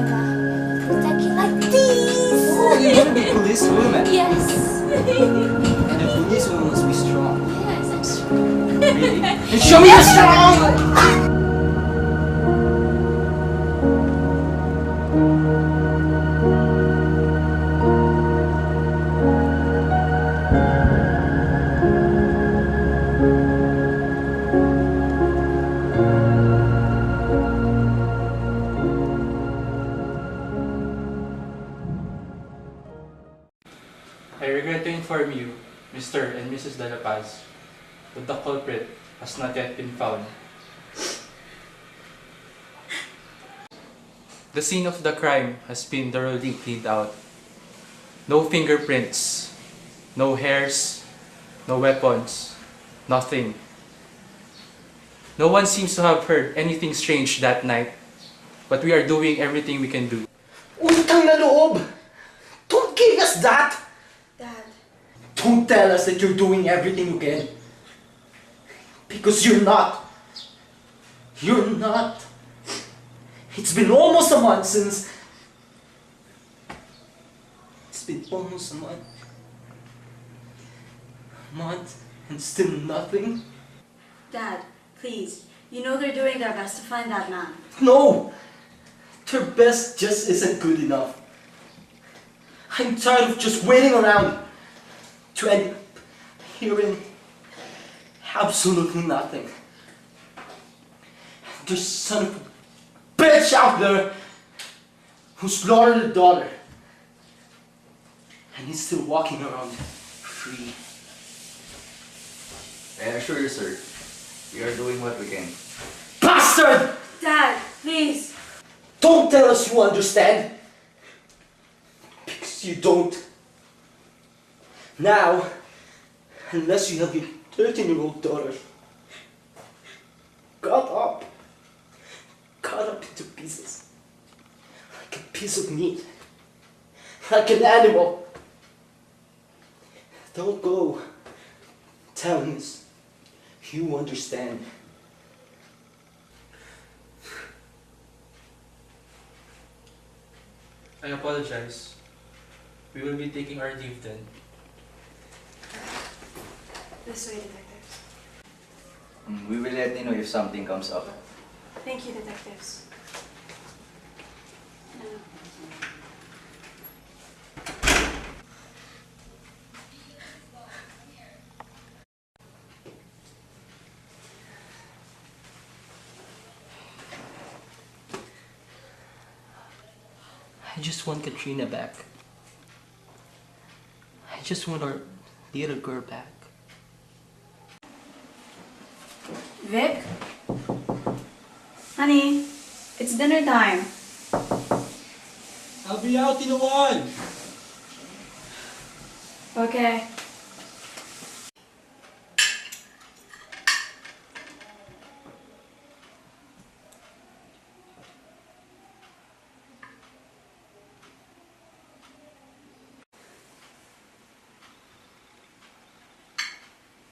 Dela, protect you like this. Oh, you're gonna be police woman. Yes. And a police woman must be strong. Yes, I'm strong. Really? And show me you're strong! I regret to inform you, Mr. and Mrs. De La Paz, that the culprit has not yet been found. The scene of the crime has been thoroughly cleaned out. No fingerprints, no hairs, no weapons, nothing. No one seems to have heard anything strange that night, but we are doing everything we can do. Utang na loob! Don't give us that! Dad. Don't tell us that you're doing everything you can. Because you're not. You're not. It's been almost a month since... It's been almost a month. A month and still nothing? Dad, please. You know they're doing their best to find that man. No! Their best just isn't good enough. I'm tired of just waiting around to end up hearing absolutely nothing. There's son of a bitch out there who slaughtered a daughter, and he's still walking around free. I assure you, sir, we are doing what we can. Bastard! Dad, please. Don't tell us you understand. Because you don't. Now, unless you have your 13-year-old daughter cut up into pieces, like a piece of meat, like an animal. Don't go telling us you understand. I apologize. We will be taking our leave then. This way, detectives. We will let you know if something comes up. Thank you, detectives. I just want Katrina back. I just want our little girl back. Vic? Honey, it's dinner time. I'll be out in a while. Okay.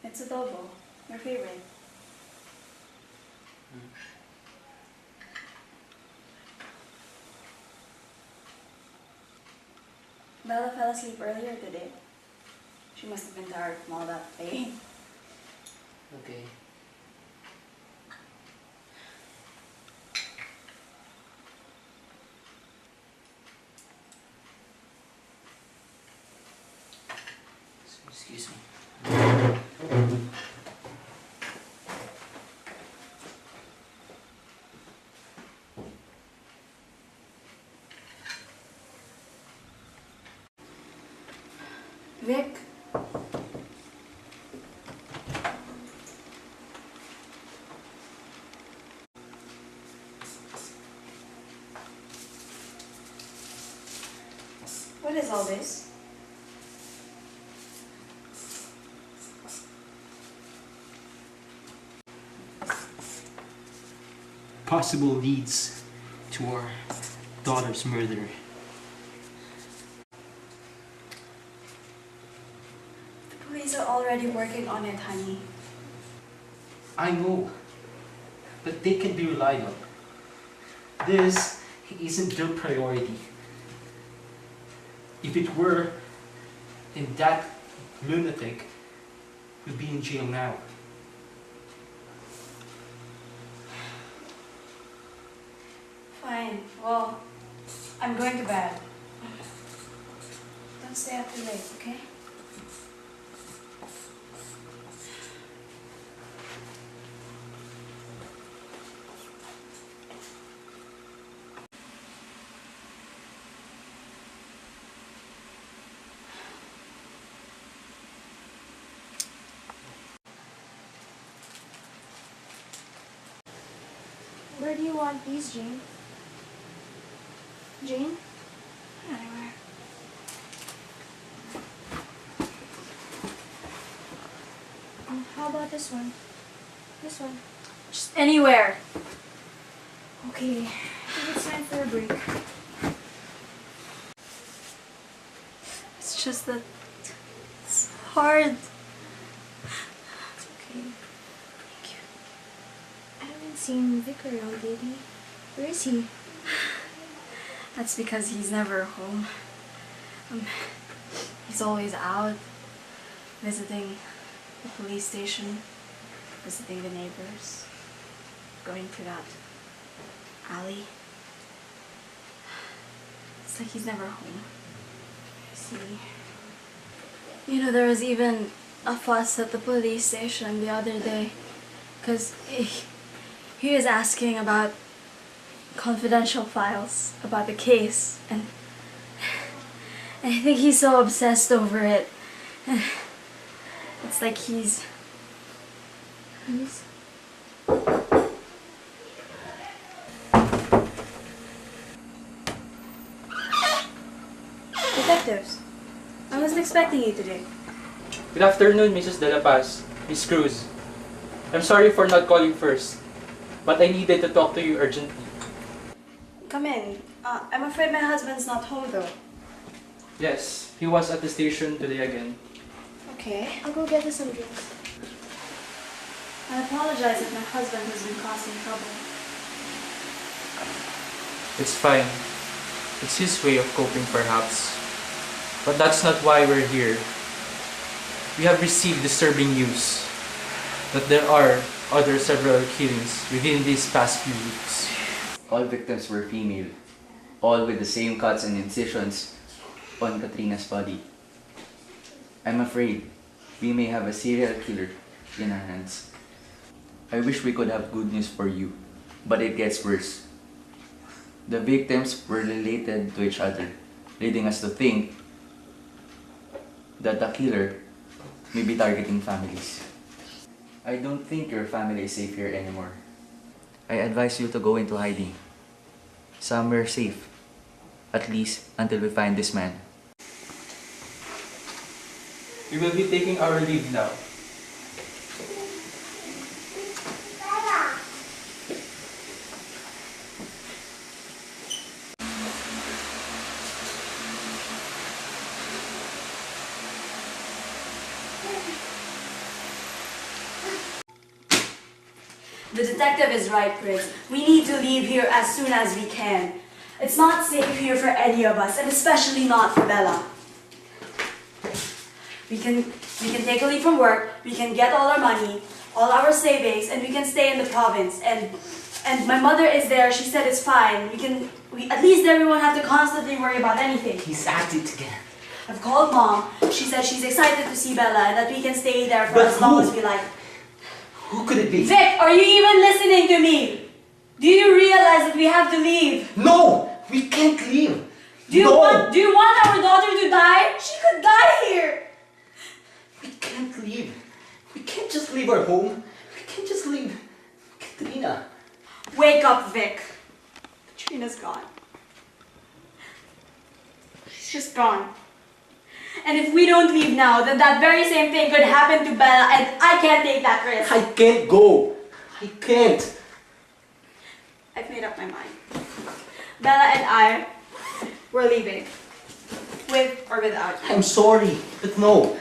It's adobo, your favorite. Bella fell asleep earlier today. She must have been tired from all that playing. Okay. Excuse me. Vic? What is all this? Possible leads to our daughter's murder. The police are already working on it, honey. I know, but they can be relied on. This isn't their priority. If it were, then that lunatic would be in jail now. Fine. Well, I'm going to bed. Don't stay up too late, okay? Where do you want these, Jane? Jane? Anywhere. How about this one? This one. Just anywhere. Okay, I think it's time for a break. It's just that it's hard. It's okay. Thank you. I haven't seen Vic around lately. Where is he? That's because he's never home. He's always out, visiting the police station, visiting the neighbors, going to that alley. It's like he's never home. I see. You know, there was even a fuss at the police station the other day because he was asking about confidential files about the case, and I think he's so obsessed over it. It's like he's Detectives, I wasn't expecting you today. Good afternoon, Mrs. De La Paz, Miss Cruz. I'm sorry for not calling first, but I needed to talk to you urgently. Come in. I'm afraid my husband's not home though. Yes, he was at the station today again. Okay. I'll go get us some drinks. I apologize if my husband has been causing trouble. It's fine. It's his way of coping perhaps. But that's not why we're here. We have received disturbing news that there are other several killings within these past few weeks. All victims were female, all with the same cuts and incisions on Katrina's body. I'm afraid we may have a serial killer in our hands. I wish we could have good news for you, but it gets worse. The victims were related to each other, leading us to think that the killer may be targeting families. I don't think your family is safe here anymore. I advise you to go into hiding. Somewhere safe. At least until we find this man. We will be taking our leave now. The detective is right, Chris. We need to leave here as soon as we can. It's not safe here for any of us, and especially not for Bella. We can take a leave from work, we can get all our money, all our savings, and we can stay in the province. And my mother is there, she said it's fine. At least then we won't have to constantly worry about anything. He's at it again. I've called Mom. She said she's excited to see Bella and that we can stay there for But as long who? as we like. Who could it be? Vic, are you even listening to me? Do you realize that we have to leave? No! We can't leave! Do you No! want our daughter to die? She could die here. We can't leave. We can't just leave our home. We can't just leave Katrina. Wake up, Vic. Katrina's gone. She's just gone. And if we don't leave now, then that very same thing could happen to Bella, and I can't take that risk. I can't go. I can't. I've made up my mind. Bella and I, we're leaving. With or without you. I'm sorry, but no.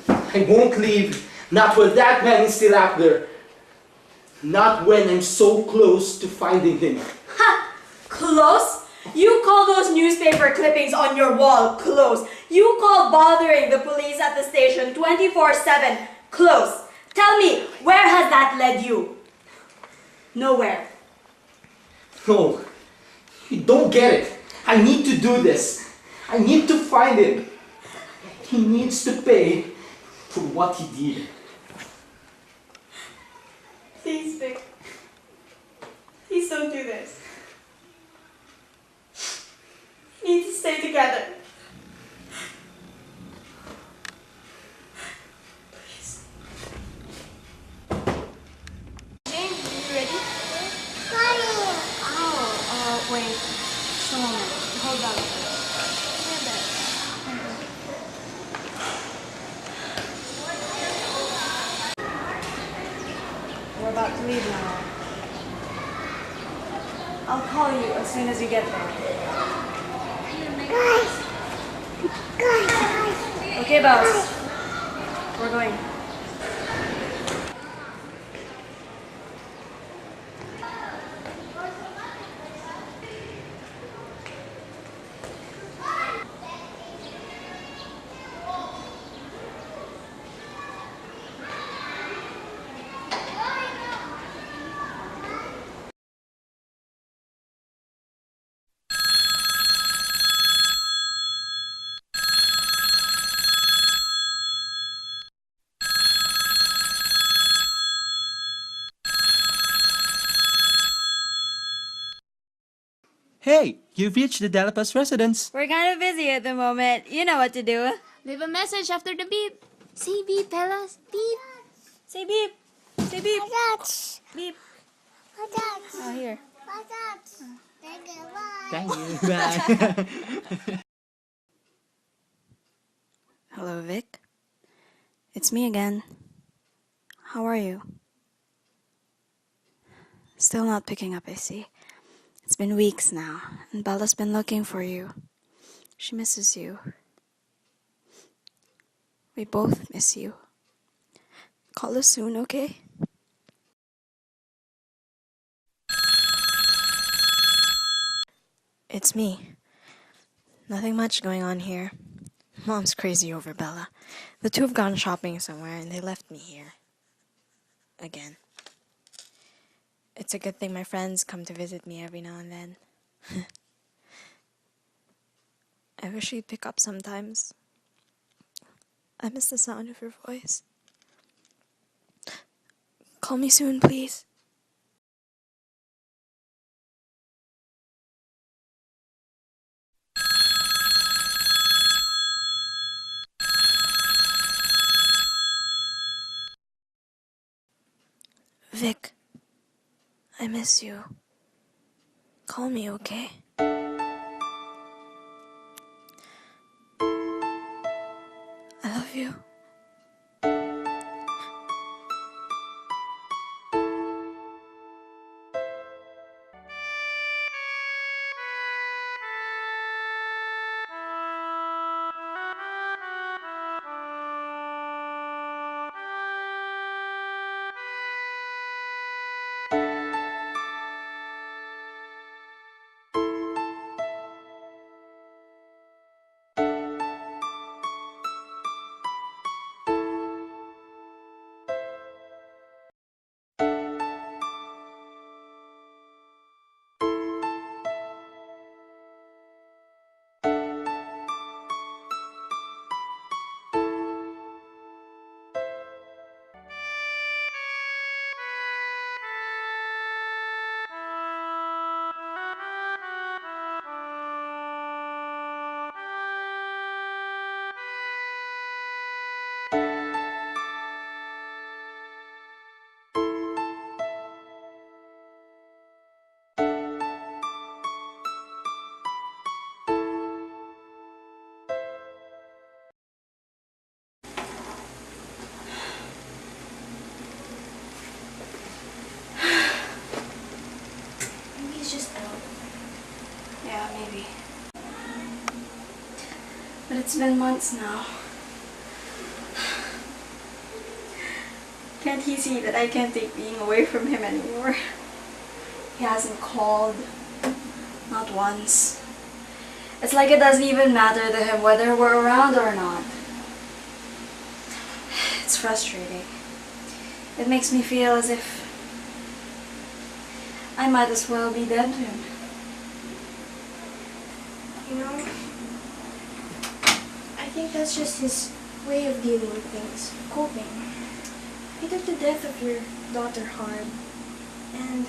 I won't leave. Not while that man is still out there. Not when I'm so close to finding him. Ha! Close? You call those newspaper clippings on your wall close. You call bothering the police at the station 24/7 close. Tell me, where has that led you? Nowhere. No, you don't get it. I need to do this. I need to find him. He needs to pay for what he did. Please, Vic. Please don't do this. We need to stay together. Please. Jane, are you ready? Oh, wait. Just a moment. Hold on first. We're about to leave now. I'll call you as soon as you get there. Guys! Okay, boss. We're going. Hey, you've reached the Delapa's residence. We're kind of busy at the moment. You know what to do. Leave a message after the beep. Say beep, fellas. Beep. Say beep. Say beep. That's Beep. that's Oh, here. that's. Thank you. Bye. Thank you. Bye. Hello, Vic. It's me again. How are you? Still not picking up, I see. It's been weeks now, and Bella's been looking for you. She misses you. We both miss you. Call us soon, okay? It's me. Nothing much going on here. Mom's crazy over Bella. The two have gone shopping somewhere, and they left me here. Again. It's a good thing my friends come to visit me every now and then. I wish you'd pick up sometimes. I miss the sound of your voice. Call me soon, please. Vic, I miss you. Call me, okay? I love you. Maybe he's just out. Yeah, maybe. But it's been months now. Can't he see that I can't take being away from him anymore? He hasn't called, not once. It's like it doesn't even matter to him whether we're around or not. It's frustrating. It makes me feel as if I might as well be dead to him. You know, I think that's just his way of dealing with things, coping. He took the death of your daughter hard, and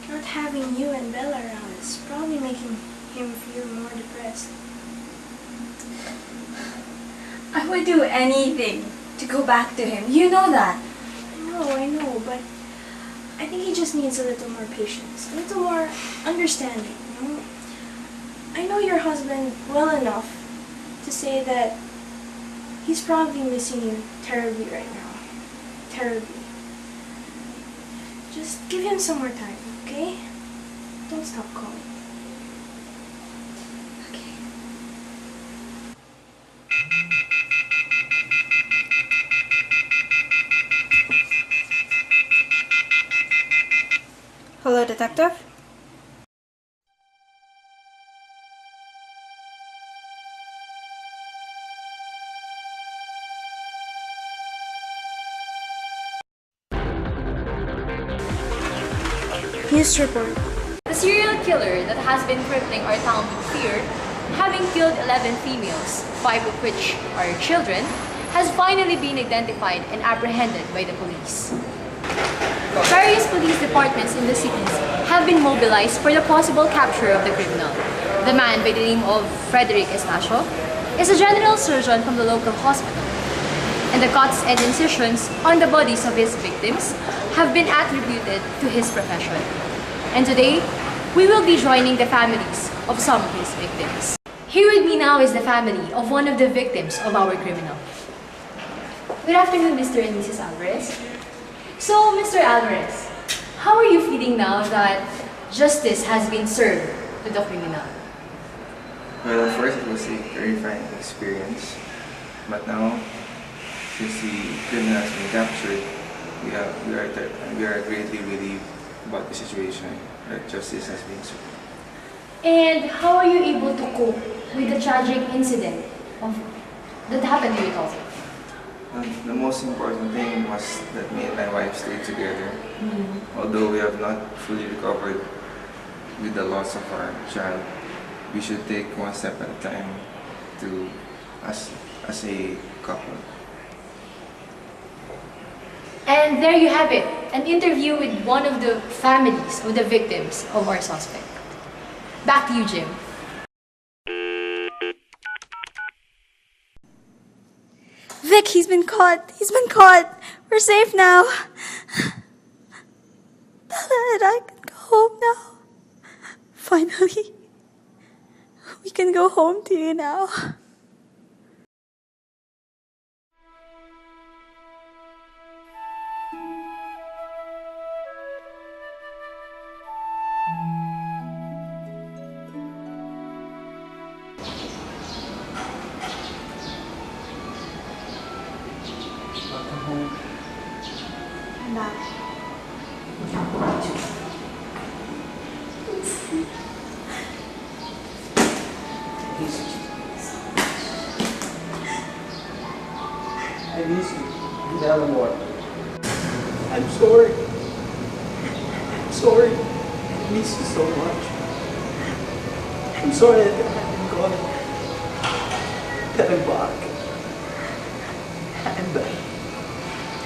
not having you and Bella around is probably making him feel more depressed. I would do anything to go back to him. You know that. I know, but I think he just needs a little more patience, a little more understanding, you know? I know your husband well enough to say that he's probably missing you terribly right now. Terribly. Just give him some more time, okay? Don't stop calling. Okay. Hello, detective? News report. The serial killer that has been crippling our town with fear, having killed 11 females, 5 of which are children, has finally been identified and apprehended by the police. Various police departments in the cities have been mobilized for the possible capture of the criminal. The man by the name of Frederick Estacio is a general surgeon from the local hospital, and the cuts and incisions on the bodies of his victims have been attributed to his profession. And today, we will be joining the families of some of his victims. Here with me now is the family of one of the victims of our criminal. Good afternoon, Mr. and Mrs. Alvarez. So, Mr. Alvarez, how are you feeling now that justice has been served to the criminal? Well, at first it was a terrifying experience, but now, since the criminal has been captured, we are greatly relieved about the situation that justice has been served. And how are you able to cope with the tragic incident that happened to you also? The most important thing was that me and my wife stayed together. Although we have not fully recovered with the loss of our child, we should take one step at a time as a couple. And there you have it, an interview with one of the families of the victims of our suspect. Back to you, Jim. Vic, he's been caught. He's been caught. We're safe now. Bella and I can go home now. Finally. We can go home to you now. Welcome home. I'm back. I miss you. Dela more. I'm sorry. I'm sorry. I miss you so much. I'm sorry that I'm gone. That I'm back. I'm back.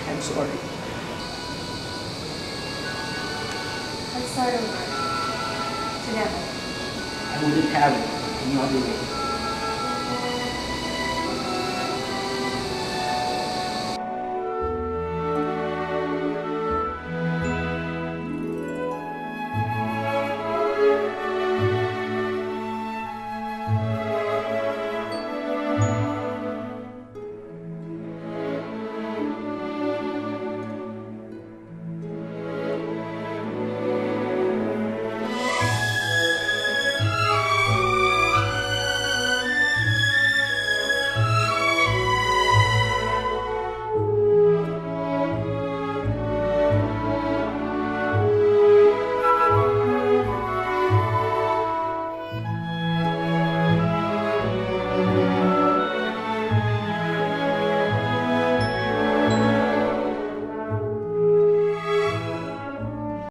I'm sorry. Let's start over. Together. I wouldn't have it any other way.